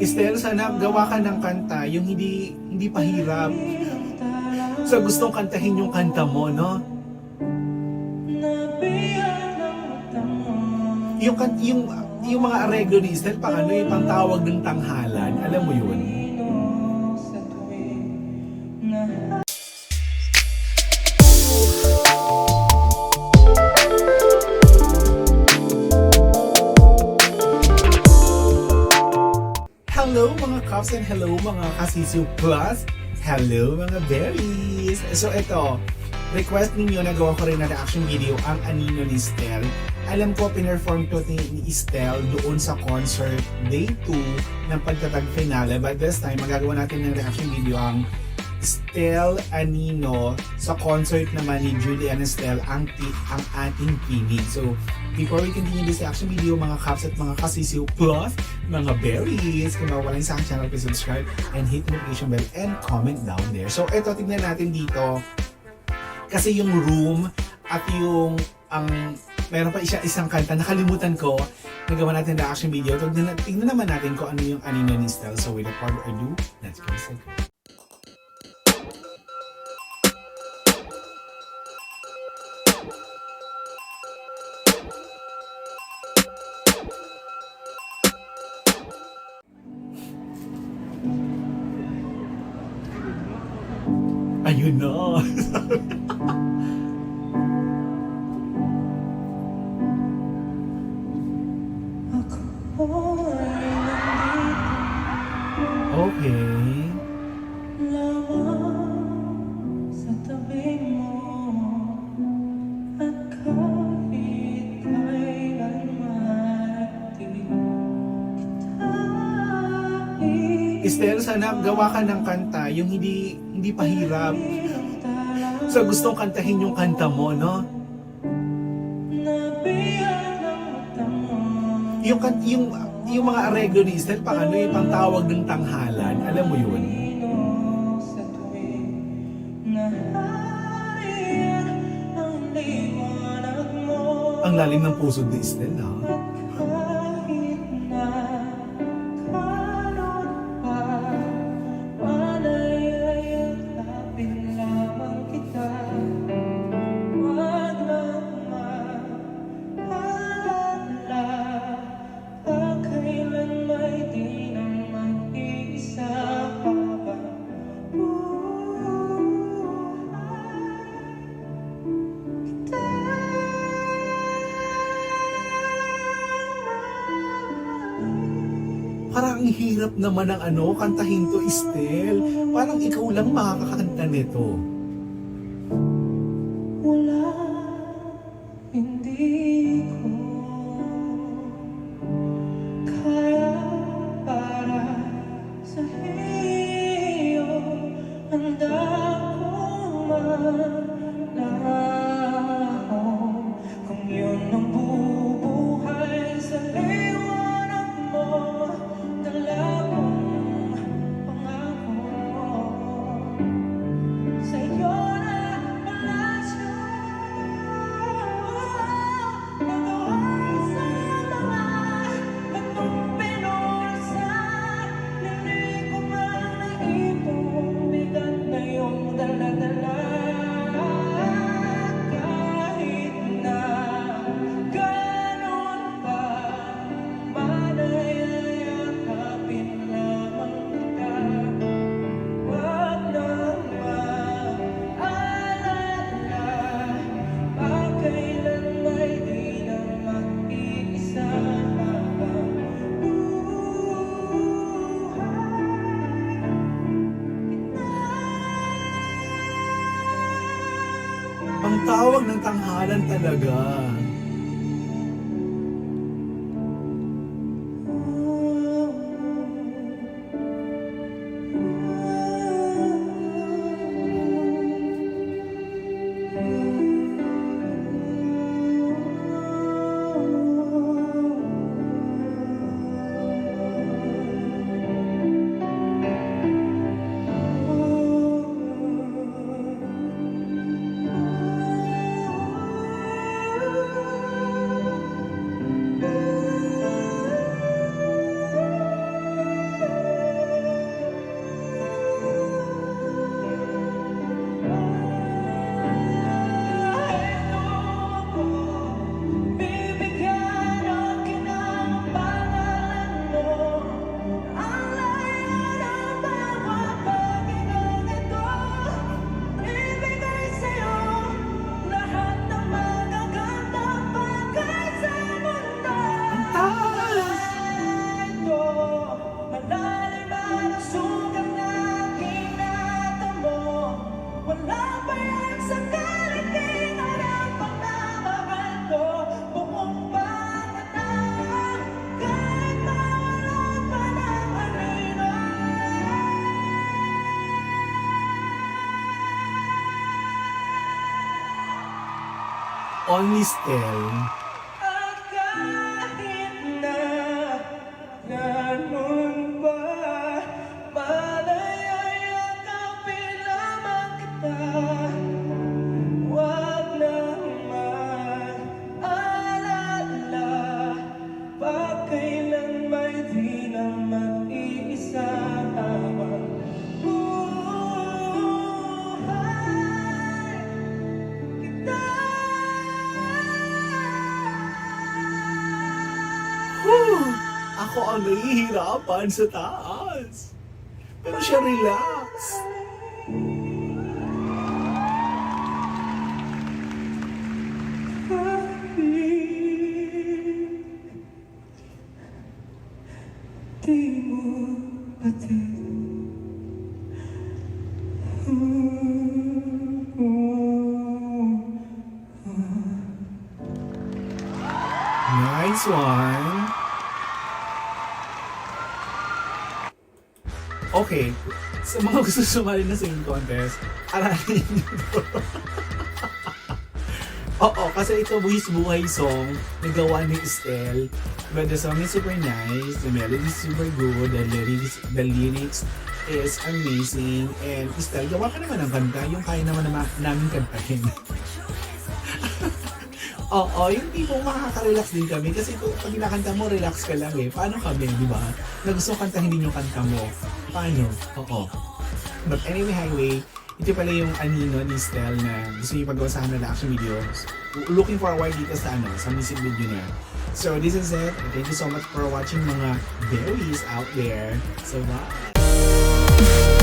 Estel, sana gawa ka ng kanta, yung hindi pahirap. So gustong kantahin yung kanta mo, no? Yung mga areglo ni Estel, pang ano yung pang tawag ng tanghalan, alam mo yun? Hello mga Cups and hello mga Kasisiw Plus! Hello mga berries! So ito, request ninyo na gawa ko rin na reaction video ang Anino ni Estel. Alam ko pinerform to ni Estel doon sa concert day 2 ng pagtatag finale. But this time, magagawa natin ng reaction video ang Estel Anino sa concert naman ni Julian Estel ang ating pinig. So, before we continue this reaction video, mga Cups at mga Kasisiw Plus, mga berries, kung wala sa aking channel, please subscribe and hit the notification bell and comment down there. So, eto, tignan natin dito. Kasi yung room at yung meron pa isang kanta, nakalimutan ko, nagawa natin reaction video. Tignan naman natin kung ano yung Anino ni Estel. So, without further ado, let's go. Ayun na. Okay. Sa tabi mo at kahit kailanman Estel, sana gawa ka ng kanta, yung hindi pahirap. So gustong kantahin yung kanta mo, no? Yung mga areglo ni Estel, pang ano yung pang tawag ng tanghalan, alam mo yun? Ang lalim ng puso ni Estel, ha? Parang ang hirap naman ang kantahin to, Estel. Parang ikaw lang makakakanta nito. Wala, hindi ko kaya para sa iyo. Handa kong malaho kung yun ang bubuhay sa liwanag mo. Dala kong pangako sa iyo na palasyo. Nagawa sa mga batong pinulsan. Hindi ko man naipong bigat na iyong dala-dala. Kahit na ganon pa, manayayakapin lamang kita. Wag nang maalala, pagkailan may di na mag-iisa habang Ang tawag ng tanghalan talaga. Only Stel. At kahit na ganun ba, malay ay yakapin lamang kita. Huwag naman alala, pagkailan may di na mag-iisa habang buhay kita. Whew! Ako ang nahihirapan sa taas. Pero siya relax. Di mo batid. Nice one. Okay, sa mga gusto sumali na singing contest, aralin niyo to. Oo, kasi ito buhis buhay song na gawa ni Stel. But the song is super nice, the melody is super good, the lyrics is amazing, and Stel, gawa ka naman ng kanta, yung kaya naman namin kantahin. Oo, yung tipong makaka-relax din kami kasi pag kinakanta mo, relax ka lang eh. Paano kami, di ba? Na gusto kantahin din yung kanta mo. Paano? Oo. But anyway, highway, ito pala yung anino ni Stel na gusto niyo pag-gawa sa kanila action videos. Looking forward dito sa sa music video niya. So this is it. Thank you so much for watching mga berries out there. So bye!